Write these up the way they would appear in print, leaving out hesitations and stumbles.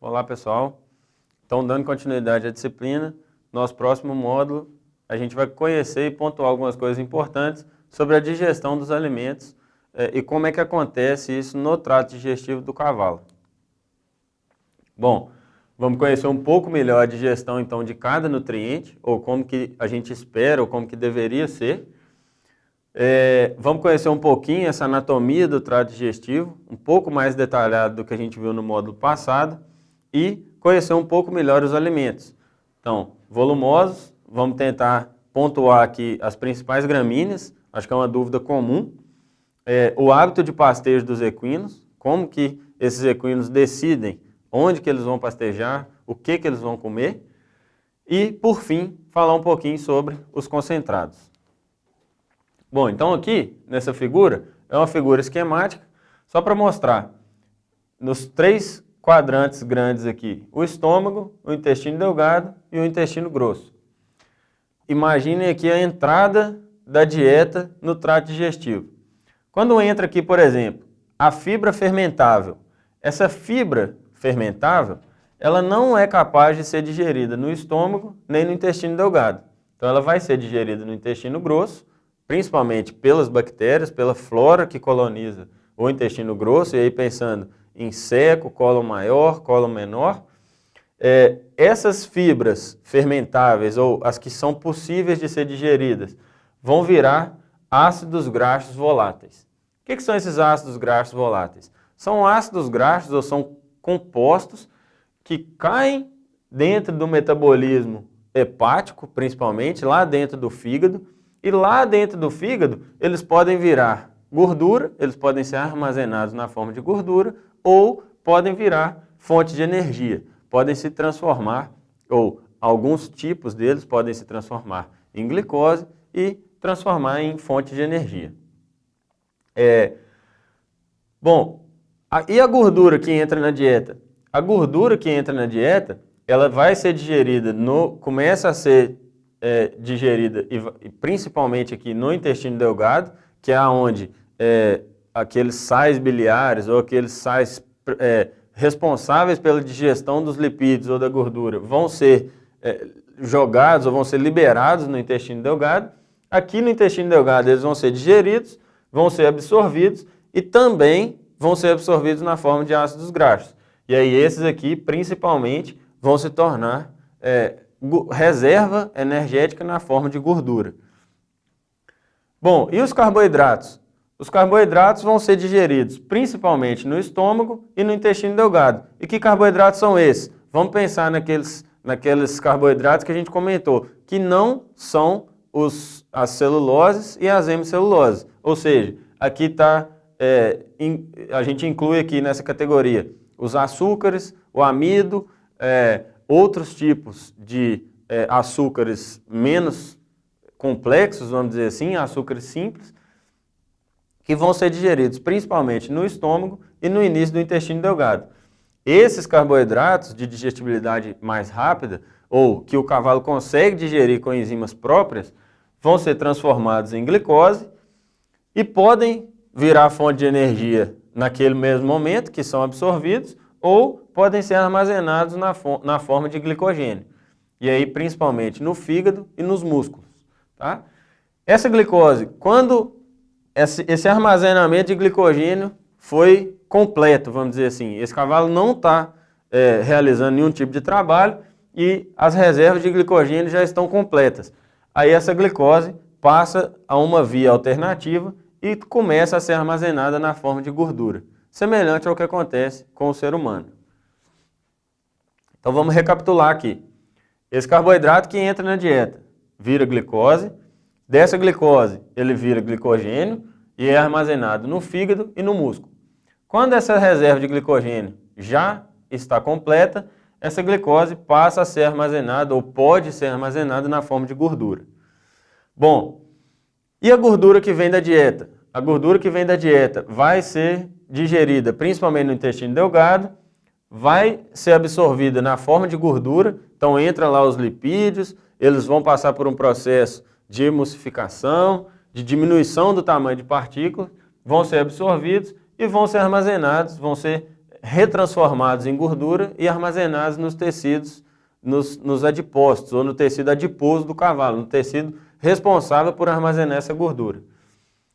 Olá, pessoal. Então, dando continuidade à disciplina, nosso próximo módulo, a gente vai conhecer e pontuar algumas coisas importantes sobre a digestão dos alimentos e como é que acontece isso no trato digestivo do cavalo. Bom, vamos conhecer um pouco melhor a digestão, então, de cada nutriente, ou como que a gente espera, ou como que deveria ser. Vamos conhecer um pouquinho essa anatomia do trato digestivo, um pouco mais detalhado do que a gente viu no módulo passado, e conhecer um pouco melhor os alimentos. Então, volumosos, vamos tentar pontuar aqui as principais gramíneas, acho que é uma dúvida comum. O hábito de pastejo dos equinos, como que esses equinos decidem onde que eles vão pastejar, o que que eles vão comer. E, por fim, falar um pouquinho sobre os concentrados. Bom, então aqui, nessa figura, é uma figura esquemática, só para mostrar, nos três quadrantes grandes aqui, o estômago, o intestino delgado e o intestino grosso. Imaginem aqui a entrada da dieta no trato digestivo. Quando entra aqui, por exemplo, a fibra fermentável, essa fibra fermentável, ela não é capaz de ser digerida no estômago nem no intestino delgado. Então ela vai ser digerida no intestino grosso, principalmente pelas bactérias, pela flora que coloniza o intestino grosso, e aí pensando em seco, cólon maior, cólon menor. Essas fibras fermentáveis, ou as que são possíveis de ser digeridas, vão virar ácidos graxos voláteis. O que são esses ácidos graxos voláteis? São ácidos graxos, ou são compostos que caem dentro do metabolismo hepático, principalmente, lá dentro do fígado, e lá dentro do fígado eles podem virar gordura, eles podem ser armazenados na forma de gordura, ou podem virar fonte de energia, podem se transformar, ou alguns tipos deles podem se transformar em glicose e transformar em fonte de energia. E a gordura que entra na dieta? A gordura que entra na dieta, ela vai ser digerida, começa a ser digerida, e principalmente aqui no intestino delgado, que é onde aqueles sais biliares ou aqueles sais responsáveis pela digestão dos lipídios ou da gordura vão ser jogados ou vão ser liberados no intestino delgado. Aqui no intestino delgado eles vão ser digeridos, vão ser absorvidos e também vão ser absorvidos na forma de ácidos graxos. E aí esses aqui principalmente vão se tornar reserva energética na forma de gordura. Bom, e os carboidratos? Os carboidratos vão ser digeridos principalmente no estômago e no intestino delgado. E que carboidratos são esses? Vamos pensar naqueles carboidratos que a gente comentou, que não são as celuloses e as hemiceluloses. Ou seja, aqui está, a gente inclui aqui nessa categoria os açúcares, o amido, outros tipos de açúcares menos complexos, vamos dizer assim, açúcares simples, que vão ser digeridos principalmente no estômago e no início do intestino delgado. Esses carboidratos de digestibilidade mais rápida, ou que o cavalo consegue digerir com enzimas próprias, vão ser transformados em glicose e podem virar fonte de energia naquele mesmo momento, que são absorvidos, ou podem ser armazenados na forma de glicogênio. E aí, principalmente no fígado e nos músculos. Tá? Essa glicose, quando esse armazenamento de glicogênio foi completo, vamos dizer assim, esse cavalo não está realizando nenhum tipo de trabalho e as reservas de glicogênio já estão completas. Aí essa glicose passa a uma via alternativa e começa a ser armazenada na forma de gordura, semelhante ao que acontece com o ser humano. Então vamos recapitular aqui. Esse carboidrato que entra na dieta vira glicose, dessa glicose ele vira glicogênio e é armazenado no fígado e no músculo. Quando essa reserva de glicogênio já está completa, essa glicose passa a ser armazenada ou pode ser armazenada na forma de gordura. Bom, e a gordura que vem da dieta? A gordura que vem da dieta vai ser digerida principalmente no intestino delgado, vai ser absorvida na forma de gordura, então entra lá os lipídios, eles vão passar por um processo de emulsificação, de diminuição do tamanho de partículas, vão ser absorvidos e vão ser armazenados, vão ser retransformados em gordura e armazenados nos tecidos, nos adipócitos, ou no tecido adiposo do cavalo, no tecido responsável por armazenar essa gordura.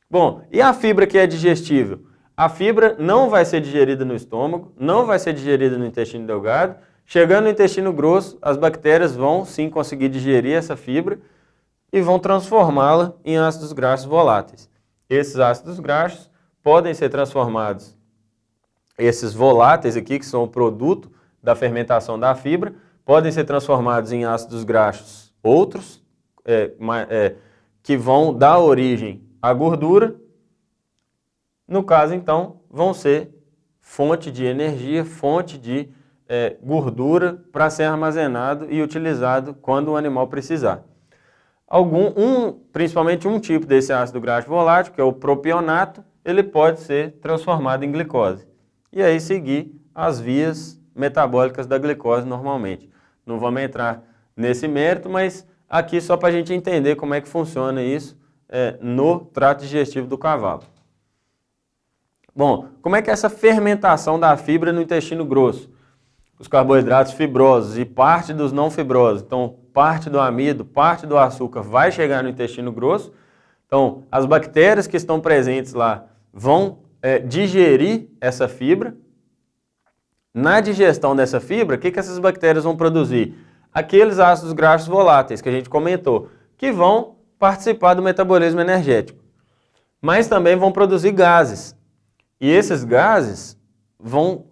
Bom, e a fibra que é digestível? A fibra não vai ser digerida no estômago, não vai ser digerida no intestino delgado. Chegando no intestino grosso, as bactérias vão sim conseguir digerir essa fibra e vão transformá-la em ácidos graxos voláteis. Esses ácidos graxos podem ser transformados, esses voláteis aqui, que são o produto da fermentação da fibra, podem ser transformados em ácidos graxos outros, que vão dar origem à gordura. No caso, então, vão ser fonte de energia, fonte de gordura para ser armazenado e utilizado quando o animal precisar. Principalmente um tipo desse ácido graxo volátil, que é o propionato, ele pode ser transformado em glicose. E aí seguir as vias metabólicas da glicose normalmente. Não vamos entrar nesse mérito, mas aqui só para a gente entender como é que funciona isso no trato digestivo do cavalo. Bom, como é que é essa fermentação da fibra no intestino grosso? Os carboidratos fibrosos e parte dos não fibrosos, então parte do amido, parte do açúcar vai chegar no intestino grosso. Então, as bactérias que estão presentes lá vão digerir essa fibra. Na digestão dessa fibra, o que essas bactérias vão produzir? Aqueles ácidos graxos voláteis que a gente comentou, que vão participar do metabolismo energético. Mas também vão produzir gases. E esses gases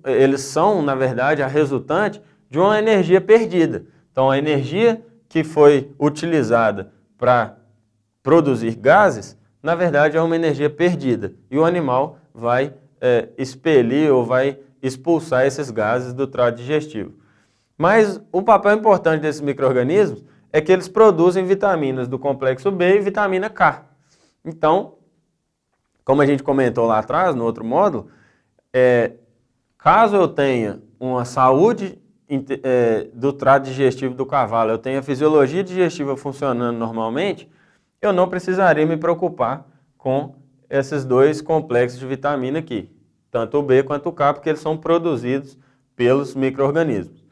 eles são, na verdade, a resultante de uma energia perdida. Então, a energia que foi utilizada para produzir gases, na verdade, é uma energia perdida. E o animal vai expelir ou vai expulsar esses gases do trato digestivo. Mas o papel importante desses micro-organismos é que eles produzem vitaminas do complexo B e vitamina K. Então, como a gente comentou lá atrás, no outro módulo, caso eu tenha uma saúde do trato digestivo do cavalo, eu tenha a fisiologia digestiva funcionando normalmente, eu não precisaria me preocupar com esses dois complexos de vitamina aqui, tanto o B quanto o K, porque eles são produzidos pelos micro-organismos.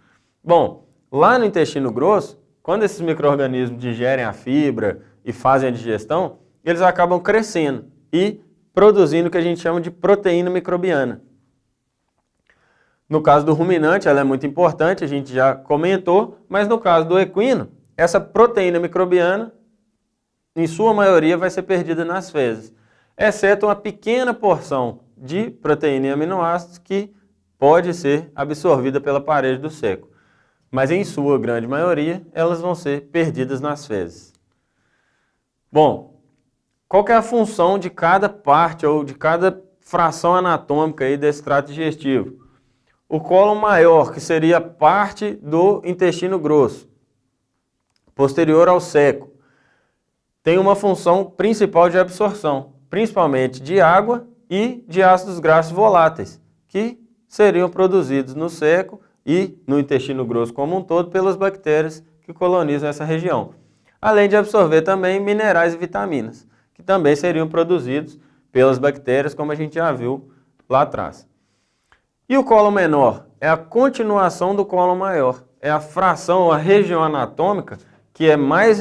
Bom, lá no intestino grosso, quando esses micro-organismos digerem a fibra e fazem a digestão, eles acabam crescendo e produzindo o que a gente chama de proteína microbiana. No caso do ruminante, ela é muito importante, a gente já comentou, mas no caso do equino, essa proteína microbiana, em sua maioria, vai ser perdida nas fezes, exceto uma pequena porção de proteína e aminoácidos que pode ser absorvida pela parede do seco. Mas em sua grande maioria, elas vão ser perdidas nas fezes. Bom, qual que é a função de cada parte ou de cada fração anatômica aí desse trato digestivo? O cólon maior, que seria parte do intestino grosso, posterior ao seco, tem uma função principal de absorção, principalmente de água e de ácidos graxos voláteis, que seriam produzidos no seco e no intestino grosso como um todo pelas bactérias que colonizam essa região. Além de absorver também minerais e vitaminas, que também seriam produzidos pelas bactérias, como a gente já viu lá atrás. E o cólon menor é a continuação do cólon maior, é a fração, a região anatômica que é mais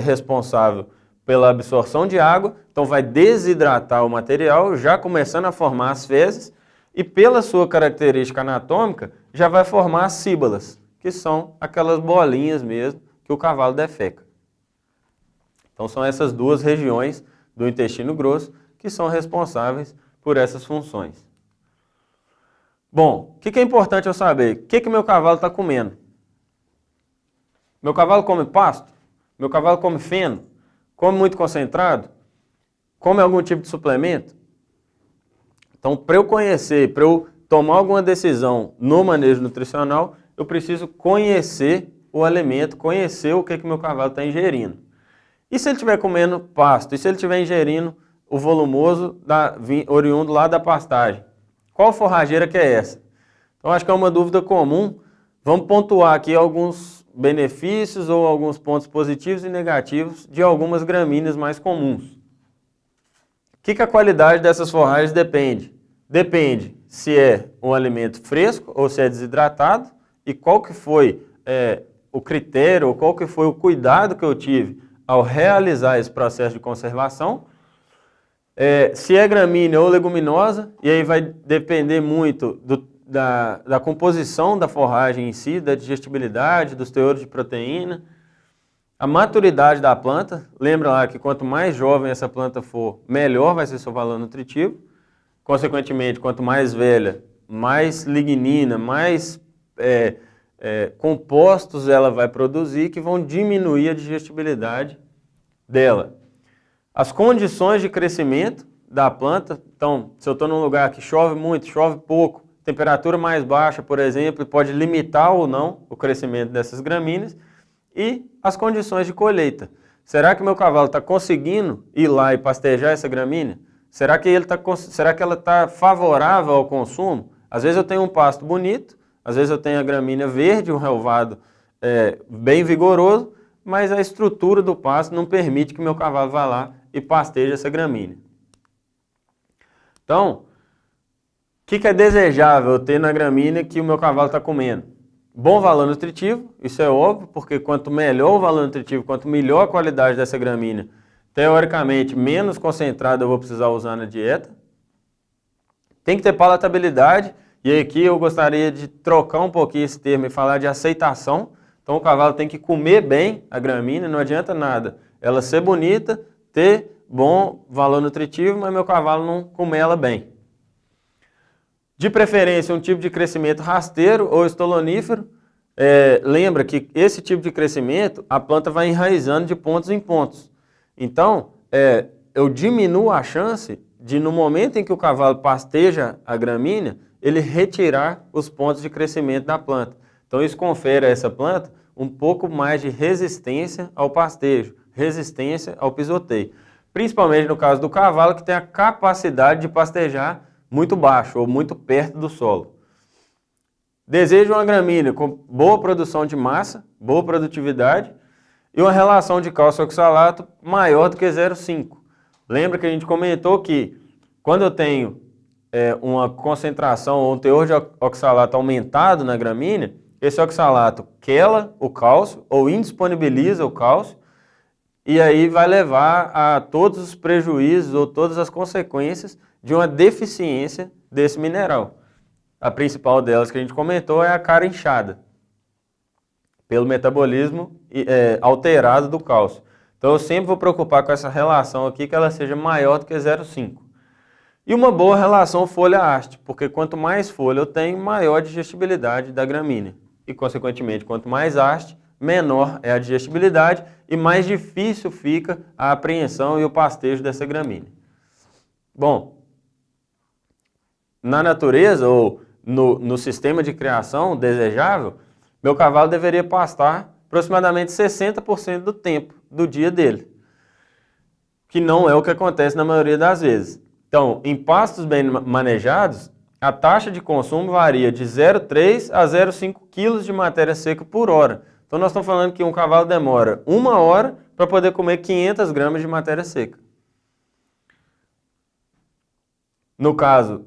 responsável pela absorção de água, então vai desidratar o material, já começando a formar as fezes, e pela sua característica anatômica, já vai formar as síbalas, que são aquelas bolinhas mesmo que o cavalo defeca. Então são essas duas regiões do intestino grosso que são responsáveis por essas funções. Bom, o que é importante eu saber? O que meu cavalo está comendo? Meu cavalo come pasto? Meu cavalo come feno? Come muito concentrado? Come algum tipo de suplemento? Então, para eu conhecer, para eu tomar alguma decisão no manejo nutricional, eu preciso conhecer o alimento, conhecer o que meu cavalo está ingerindo. E se ele estiver comendo pasto? E se ele estiver ingerindo o volumoso oriundo lá da pastagem? Qual forrageira que é essa? Então, acho que é uma dúvida comum. Vamos pontuar aqui alguns benefícios ou alguns pontos positivos e negativos de algumas gramíneas mais comuns. O que a qualidade dessas forragens depende? Depende se é um alimento fresco ou se é desidratado e qual que foi o critério, ou qual que foi o cuidado que eu tive ao realizar esse processo de conservação. Se é gramínea ou leguminosa, e aí vai depender muito da composição da forragem em si, da digestibilidade, dos teores de proteína, a maturidade da planta. Lembra lá que quanto mais jovem essa planta for, melhor vai ser seu valor nutritivo. Consequentemente, quanto mais velha, mais lignina, mais compostos ela vai produzir que vão diminuir a digestibilidade dela. As condições de crescimento da planta, então, se eu estou num lugar que chove muito, chove pouco, temperatura mais baixa, por exemplo, pode limitar ou não o crescimento dessas gramíneas, e as condições de colheita. Será que meu cavalo está conseguindo ir lá e pastejar essa gramínea? Será que ela está favorável ao consumo? Às vezes eu tenho um pasto bonito, às vezes eu tenho a gramínea verde, um relvado bem vigoroso, mas a estrutura do pasto não permite que meu cavalo vá lá e pasteje essa gramínea. Então, o que é desejável eu ter na gramínea que o meu cavalo está comendo? Bom valor nutritivo, isso é óbvio, porque quanto melhor o valor nutritivo, quanto melhor a qualidade dessa gramínea, teoricamente, menos concentrado eu vou precisar usar na dieta. Tem que ter palatabilidade, e aqui eu gostaria de trocar um pouquinho esse termo e falar de aceitação. Então o cavalo tem que comer bem a gramínea, não adianta nada ela ser bonita, ter bom valor nutritivo, mas meu cavalo não comer ela bem. De preferência, um tipo de crescimento rasteiro ou estolonífero. Lembra que esse tipo de crescimento, a planta vai enraizando de pontos em pontos. Então, eu diminuo a chance de, no momento em que o cavalo pasteja a gramínea, ele retirar os pontos de crescimento da planta. Então, isso confere a essa planta um pouco mais de resistência ao pastejo, resistência ao pisoteio. Principalmente no caso do cavalo, que tem a capacidade de pastejar muito baixo ou muito perto do solo. Desejo uma gramínea com boa produção de massa, boa produtividade e uma relação de cálcio oxalato maior do que 0,5. Lembra que a gente comentou que quando eu tenho uma concentração ou um teor de oxalato aumentado na gramínea, esse oxalato quela o cálcio ou indisponibiliza o cálcio e aí vai levar a todos os prejuízos ou todas as consequências de uma deficiência desse mineral. A principal delas que a gente comentou é a cara inchada, pelo metabolismo alterado do cálcio. Então eu sempre vou preocupar com essa relação aqui, que ela seja maior do que 0,5. E uma boa relação folha-haste, porque quanto mais folha eu tenho, maior a digestibilidade da gramínea. E consequentemente, quanto mais haste, menor é a digestibilidade e mais difícil fica a apreensão e o pastejo dessa gramínea. Bom, na natureza ou no sistema de criação desejável, meu cavalo deveria pastar aproximadamente 60% do tempo do dia dele, que não é o que acontece na maioria das vezes. Então, em pastos bem manejados, a taxa de consumo varia de 0,3 a 0,5 kg de matéria seca por hora. Então nós estamos falando que um cavalo demora 1 hora para poder comer 500 gramas de matéria seca. No caso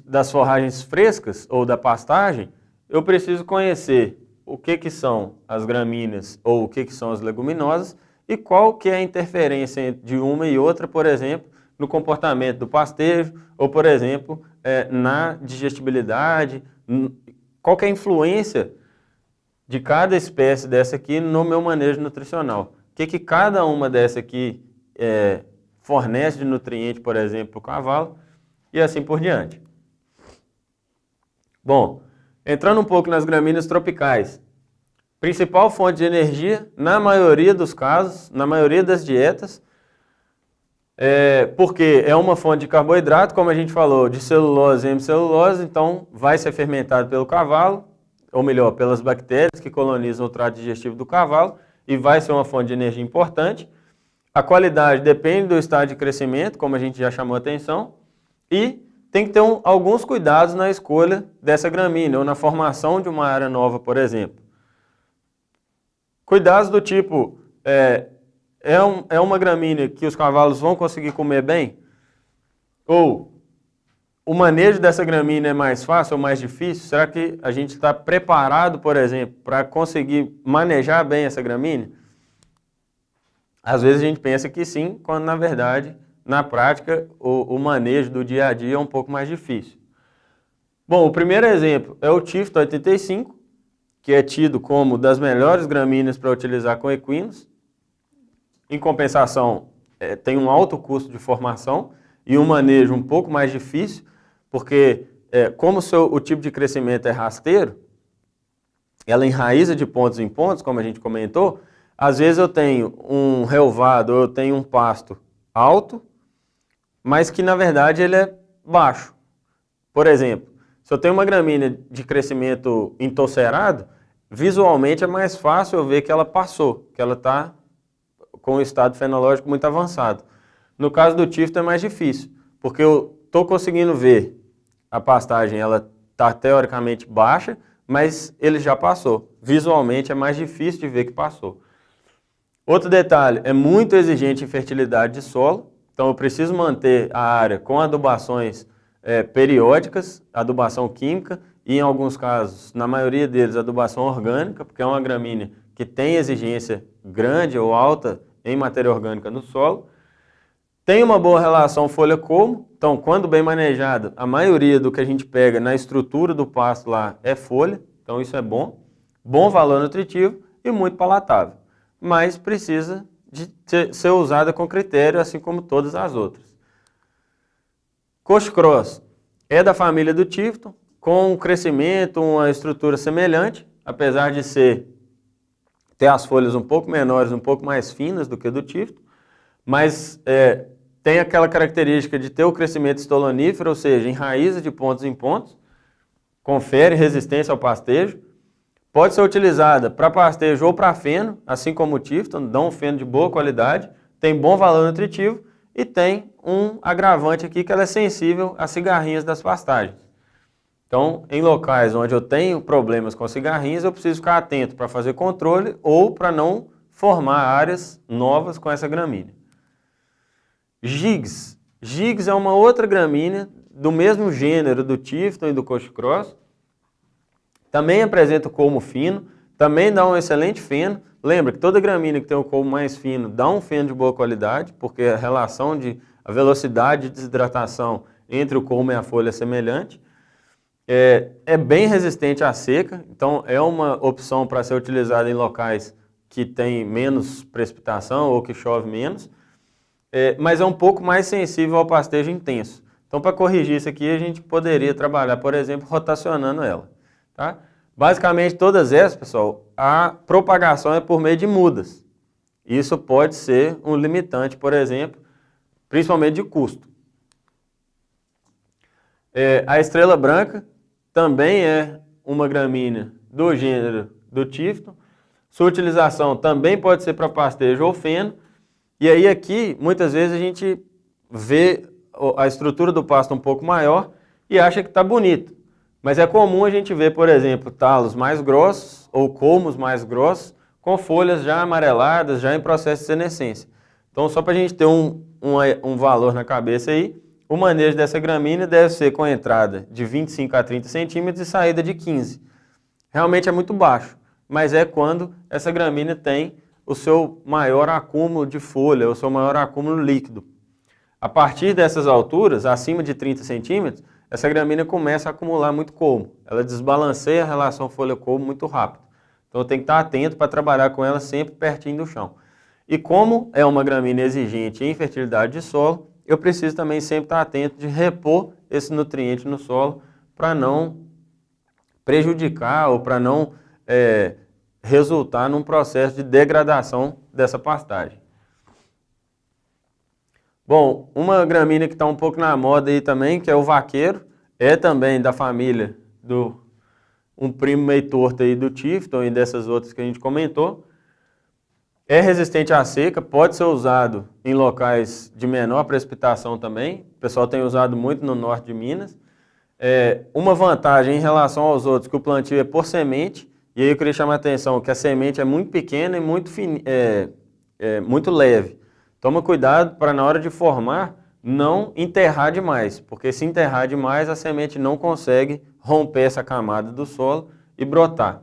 das forragens frescas ou da pastagem, eu preciso conhecer o que são as gramíneas ou o que são as leguminosas e qual que é a interferência de uma e outra, por exemplo, no comportamento do pastejo ou, por exemplo, na digestibilidade, qual que é a influência de cada espécie dessa aqui no meu manejo nutricional. O que cada uma dessa aqui fornece de nutriente, por exemplo, para o cavalo e assim por diante. Bom, entrando um pouco nas gramíneas tropicais. Principal fonte de energia, na maioria dos casos, na maioria das dietas, porque é uma fonte de carboidrato, como a gente falou, de celulose e hemicelulose, então vai ser fermentado pelo cavalo, ou melhor, pelas bactérias que colonizam o trato digestivo do cavalo, e vai ser uma fonte de energia importante. A qualidade depende do estado de crescimento, como a gente já chamou a atenção, e tem que ter alguns cuidados na escolha dessa gramínea, ou na formação de uma área nova, por exemplo. Cuidados do tipo, é uma gramínea que os cavalos vão conseguir comer bem? Ou o manejo dessa gramínea é mais fácil ou mais difícil? Será que a gente está preparado, por exemplo, para conseguir manejar bem essa gramínea? Às vezes a gente pensa que sim, quando na verdade, na prática, o manejo do dia a dia é um pouco mais difícil. Bom, o primeiro exemplo é o Tifton 85, que é tido como das melhores gramíneas para utilizar com equinos. Em compensação, tem um alto custo de formação e um manejo um pouco mais difícil, porque como o tipo de crescimento é rasteiro, ela enraiza de pontos em pontos, como a gente comentou, às vezes eu tenho um relvado ou eu tenho um pasto alto, mas que na verdade ele é baixo. Por exemplo, se eu tenho uma gramínea de crescimento entorcerado, visualmente é mais fácil eu ver que ela passou, que ela está com o estado fenológico muito avançado. No caso do Tifton é mais difícil, porque eu estou conseguindo ver a pastagem, ela está teoricamente baixa, mas ele já passou. Visualmente é mais difícil de ver que passou. Outro detalhe, é muito exigente em fertilidade de solo, então eu preciso manter a área com adubações periódicas, adubação química e em alguns casos, na maioria deles, adubação orgânica, porque é uma gramínea que tem exigência grande ou alta em matéria orgânica no solo. Tem uma boa relação folha-colmo, então quando bem manejada, a maioria do que a gente pega na estrutura do pasto lá é folha, então isso é bom. Bom valor nutritivo e muito palatável, mas precisa de ser usada com critério, assim como todas as outras. Coach Cross é da família do Tifton, com um crescimento, uma estrutura semelhante, apesar de ter as folhas um pouco menores, um pouco mais finas do que do Tifton, mas tem aquela característica de ter o crescimento estolonífero, ou seja, enraiza de pontos em pontos, confere resistência ao pastejo, pode ser utilizada para pastejo ou para feno, assim como o Tifton, dá um feno de boa qualidade, tem bom valor nutritivo e tem um agravante aqui que ela é sensível às cigarrinhas das pastagens. Então, em locais onde eu tenho problemas com cigarrinhas, eu preciso ficar atento para fazer controle ou para não formar áreas novas com essa gramínea. Gigs. Gigs é uma outra gramínea do mesmo gênero do Tifton e do Coach Cross. Também apresenta o colmo fino, também dá um excelente feno. Lembra que toda gramínea que tem o colmo mais fino dá um feno de boa qualidade, porque a relação a velocidade de desidratação entre o colmo e a folha é semelhante. É bem resistente à seca, então é uma opção para ser utilizada em locais que tem menos precipitação ou que chove menos, mas é um pouco mais sensível ao pastejo intenso. Então, para corrigir isso aqui, a gente poderia trabalhar, por exemplo, rotacionando ela. Tá? Basicamente, todas essas, pessoal, a propagação é por meio de mudas. Isso pode ser um limitante, por exemplo, principalmente de custo. A estrela branca também é uma gramínea do gênero do Tifton. Sua utilização também pode ser para pastejo ou feno. E aí aqui, muitas vezes a gente vê a estrutura do pasto um pouco maior e acha que está bonito. Mas é comum a gente ver, por exemplo, talos mais grossos ou colmos mais grossos com folhas já amareladas, já em processo de senescência. Então, só para a gente ter um valor na cabeça aí, o manejo dessa gramínea deve ser com entrada de 25 a 30 centímetros e saída de 15. Realmente é muito baixo, mas é quando essa gramínea tem o seu maior acúmulo de folha, o seu maior acúmulo líquido. A partir dessas alturas, acima de 30 centímetros, essa gramínea começa a acumular muito colmo. Ela desbalanceia a relação folha-colmo muito rápido. Então tem que estar atento para trabalhar com ela sempre pertinho do chão. E como é uma gramínea exigente em fertilidade de solo, eu preciso também sempre estar atento de repor esse nutriente no solo para não prejudicar ou para não resultar num processo de degradação dessa pastagem. Bom, uma gramínea que está um pouco na moda aí também, que é o vaqueiro, é também da família do um primo meio torto aí do Tifton e dessas outras que a gente comentou. É resistente à seca, pode ser usado em locais de menor precipitação também. O pessoal tem usado muito no norte de Minas. Uma vantagem em relação aos outros, que o plantio é por semente, e aí eu queria chamar a atenção que a semente é muito pequena e muito leve. Toma cuidado para na hora de formar, não enterrar demais, porque se enterrar demais, a semente não consegue romper essa camada do solo e brotar.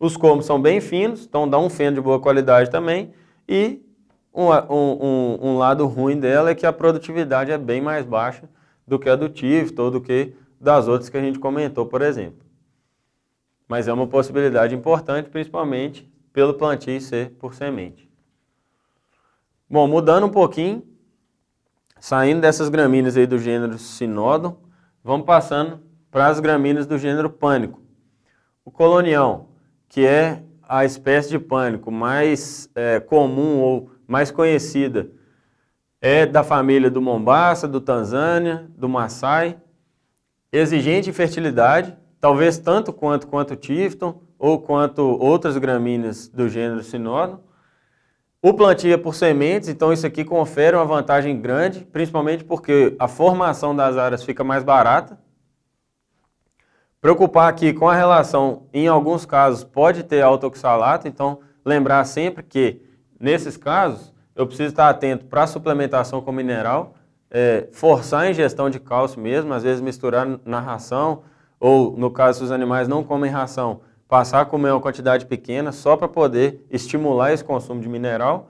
Os colmos são bem finos, então dá um feno de boa qualidade também, e um lado ruim dela é que a produtividade é bem mais baixa do que a do Tifton ou do que das outras que a gente comentou, por exemplo. Mas é uma possibilidade importante, principalmente pelo plantio ser por semente. Bom, mudando um pouquinho, saindo dessas gramíneas aí do gênero Sinodon, vamos passando para as gramíneas do gênero Pânico. O colonião, que é a espécie de pânico mais comum ou mais conhecida, é da família do Mombasa, do Tanzânia, do Maasai, exigente em fertilidade, talvez tanto quanto o Tifton ou quanto outras gramíneas do gênero Sinodon. O plantio é por sementes, então isso aqui confere uma vantagem grande, principalmente porque a formação das áreas fica mais barata. Preocupar aqui com a relação, em alguns casos, pode ter alto oxalato, então lembrar sempre que, nesses casos, eu preciso estar atento para a suplementação com mineral, forçar a ingestão de cálcio mesmo, às vezes misturar na ração, ou no caso, se os animais não comem ração, passar a comer uma quantidade pequena só para poder estimular esse consumo de mineral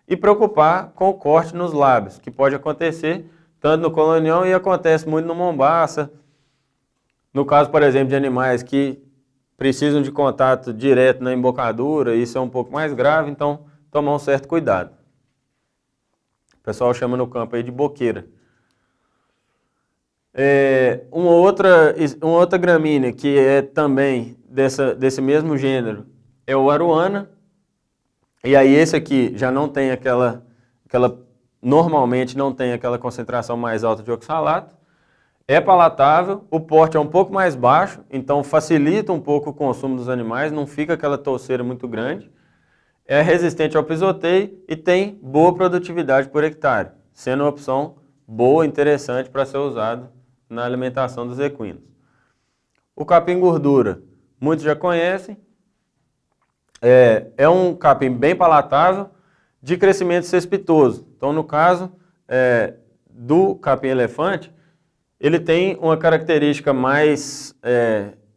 e preocupar com o corte nos lábios, que pode acontecer tanto no colonião e acontece muito no Mombasa. No caso, por exemplo, de animais que precisam de contato direto na embocadura, isso é um pouco mais grave, então tomar um certo cuidado. O pessoal chama no campo aí de boqueira. Uma outra gramínea que é também desse mesmo gênero é o aruana. E aí esse aqui já não tem normalmente não tem aquela concentração mais alta de oxalato. É palatável, o porte é um pouco mais baixo, então facilita um pouco o consumo dos animais, não fica aquela touceira muito grande. É resistente ao pisoteio e tem boa produtividade por hectare, sendo uma opção boa e interessante para ser usado na alimentação dos equinos. O capim gordura, muitos já conhecem, é um capim bem palatável, de crescimento cespitoso. Então, no caso do capim elefante, ele tem uma característica mais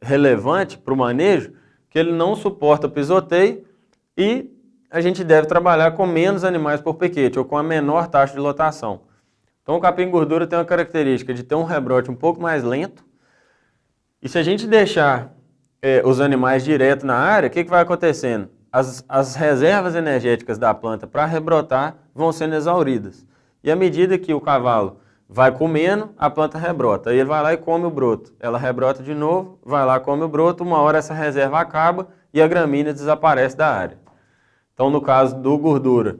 relevante para o manejo, que ele não suporta pisoteio e a gente deve trabalhar com menos animais por piquete, ou com a menor taxa de lotação. Então o capim gordura tem uma característica de ter um rebrote um pouco mais lento, e se a gente deixar os animais direto na área, o que vai acontecendo? As reservas energéticas da planta para rebrotar vão sendo exauridas. E à medida que o cavalo vai comendo, a planta rebrota. Aí ele vai lá e come o broto. Ela rebrota de novo, vai lá, come o broto, uma hora essa reserva acaba e a gramínea desaparece da área. Então, no caso do gordura,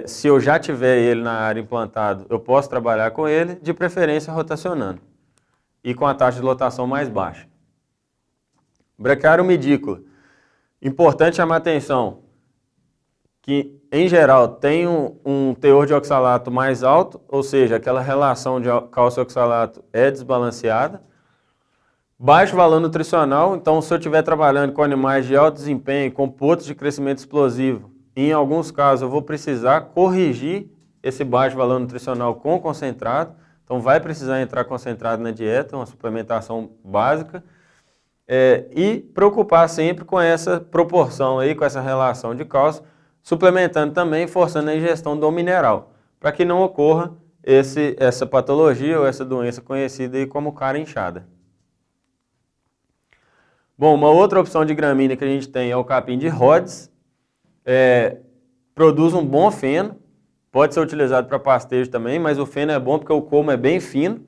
se eu já tiver ele na área implantado, eu posso trabalhar com ele, de preferência rotacionando. E com a taxa de lotação mais baixa. Braquiária medícola. Importante chamar atenção que, em geral, tem um teor de oxalato mais alto, ou seja, aquela relação de cálcio-oxalato é desbalanceada. Baixo valor nutricional, então se eu estiver trabalhando com animais de alto desempenho, com pontos de crescimento explosivo, em alguns casos eu vou precisar corrigir esse baixo valor nutricional com concentrado, então vai precisar entrar concentrado na dieta, uma suplementação básica, e preocupar sempre com essa proporção aí, com essa relação de cálcio, suplementando também, forçando a ingestão do mineral, para que não ocorra essa patologia ou essa doença conhecida aí como cara inchada. Bom, uma outra opção de gramínea que a gente tem é o capim de Rhodes. Produz um bom feno, pode ser utilizado para pastejo também, mas o feno é bom porque o colmo é bem fino.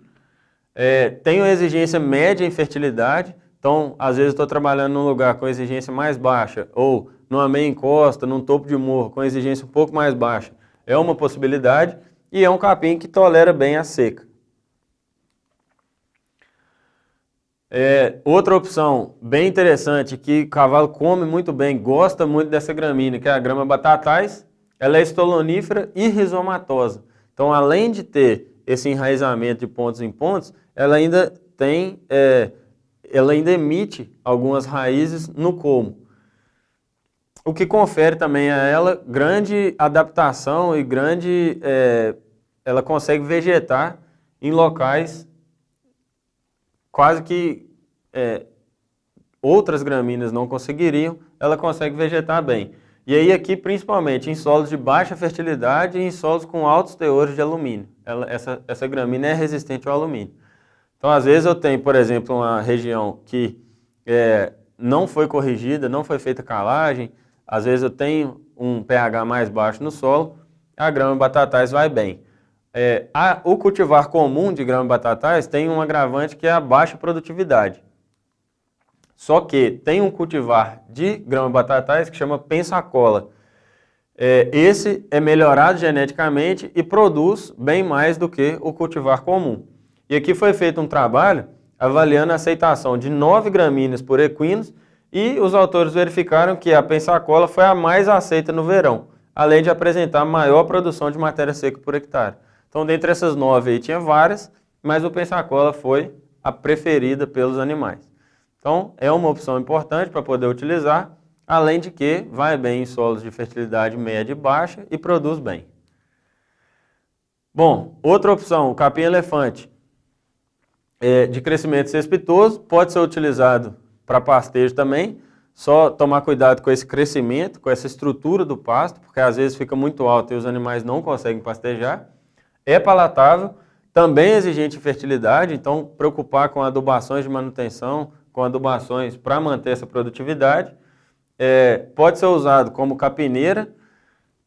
Tem uma exigência média em fertilidade, então às vezes estou trabalhando num lugar com exigência mais baixa, ou numa meia encosta, num topo de morro com exigência um pouco mais baixa. É uma possibilidade e é um capim que tolera bem a seca. Outra opção bem interessante que o cavalo come muito bem, gosta muito dessa gramínea, que é a grama batatais. Ela é estolonífera e rizomatosa. Então, além de ter esse enraizamento de pontos em pontos, ela ainda emite algumas raízes no colmo. O que confere também a ela grande adaptação e grande ela consegue vegetar em locais quase que outras gramíneas não conseguiriam, ela consegue vegetar bem. E aí aqui, principalmente, em solos de baixa fertilidade e em solos com altos teores de alumínio. Essa gramínea é resistente ao alumínio. Então, às vezes eu tenho, por exemplo, uma região que não foi corrigida, não foi feita calagem, às vezes eu tenho um pH mais baixo no solo, a grama batatais vai bem. O cultivar comum de grama batatais tem um agravante que é a baixa produtividade. Só que tem um cultivar de grama batatais que chama Pensacola. Esse é melhorado geneticamente e produz bem mais do que o cultivar comum. E aqui foi feito um trabalho avaliando a aceitação de 9 gramíneas por equinos e os autores verificaram que a Pensacola foi a mais aceita no verão, além de apresentar maior produção de matéria seca por hectare. Então, dentre essas 9 aí tinha várias, mas o Pensacola foi a preferida pelos animais. Então, é uma opção importante para poder utilizar, além de que vai bem em solos de fertilidade média e baixa e produz bem. Bom, outra opção, o capim-elefante, de crescimento cespitoso, pode ser utilizado para pastejo também, só tomar cuidado com esse crescimento, com essa estrutura do pasto, porque às vezes fica muito alto e os animais não conseguem pastejar. É palatável, também é exigente em fertilidade, então preocupar com adubações de manutenção, com adubações para manter essa produtividade. Pode ser usado como capineira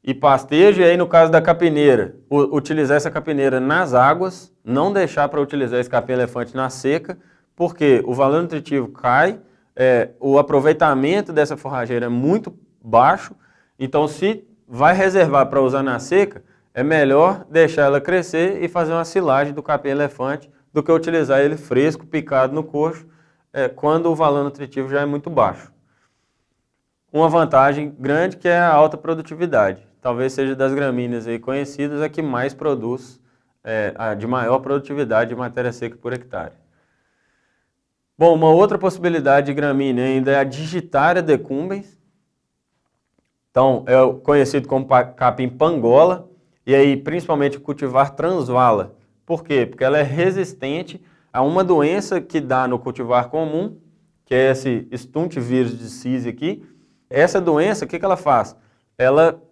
e pastejo, e aí no caso da capineira, utilizar essa capineira nas águas, não deixar para utilizar esse capim-elefante na seca, porque o valor nutritivo cai, o aproveitamento dessa forrageira é muito baixo, então se vai reservar para usar na seca, é melhor deixar ela crescer e fazer uma silagem do capim-elefante do que utilizar ele fresco, picado no coxo, quando o valor nutritivo já é muito baixo. Uma vantagem grande que é a alta produtividade. Talvez seja das gramíneas aí conhecidas a que mais produz, de maior produtividade de matéria seca por hectare. Bom, uma outra possibilidade de gramínea ainda é a Digitaria decumbens. Então, é conhecido como capim pangola, e aí principalmente cultivar transvala. Por quê? Porque ela é resistente a uma doença que dá no cultivar comum, que é esse stunt vírus de CISE aqui. Essa doença, o que ela faz? Ela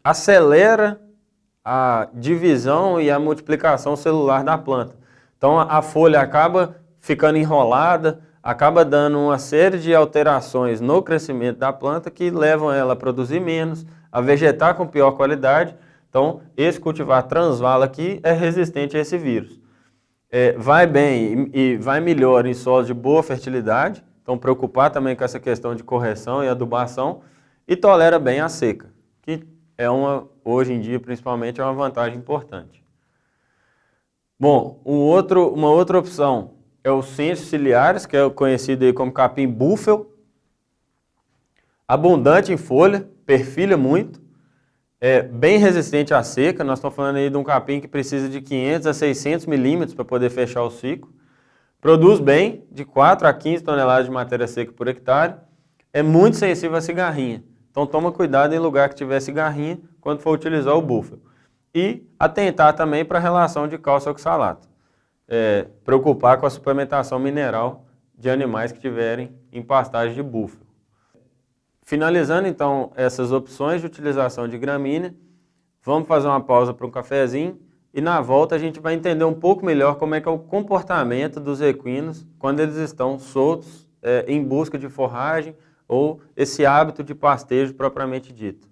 acelera a divisão e a multiplicação celular da planta. Então a folha acaba ficando enrolada, acaba dando uma série de alterações no crescimento da planta que levam ela a produzir menos, a vegetar com pior qualidade. Então esse cultivar transvala aqui é resistente a esse vírus. Vai bem e vai melhor em solos de boa fertilidade, então preocupar também com essa questão de correção e adubação, e tolera bem a seca, que hoje em dia principalmente é uma vantagem importante. Bom, uma outra opção é o Sensus ciliaris, que é conhecido aí como capim búfalo, abundante em folha, perfilha muito, bem resistente à seca. Nós estamos falando aí de um capim que precisa de 500 a 600 milímetros para poder fechar o ciclo. Produz bem, de 4 a 15 toneladas de matéria seca por hectare. É muito sensível à cigarrinha. Então toma cuidado em lugar que tiver cigarrinha quando for utilizar o búfalo. E atentar também para a relação de cálcio oxalato. Preocupar com a suplementação mineral de animais que tiverem em pastagem de búfalo. Finalizando então essas opções de utilização de gramínea, vamos fazer uma pausa para um cafezinho e na volta a gente vai entender um pouco melhor como é que é o comportamento dos equinos quando eles estão soltos em busca de forragem ou esse hábito de pastejo propriamente dito.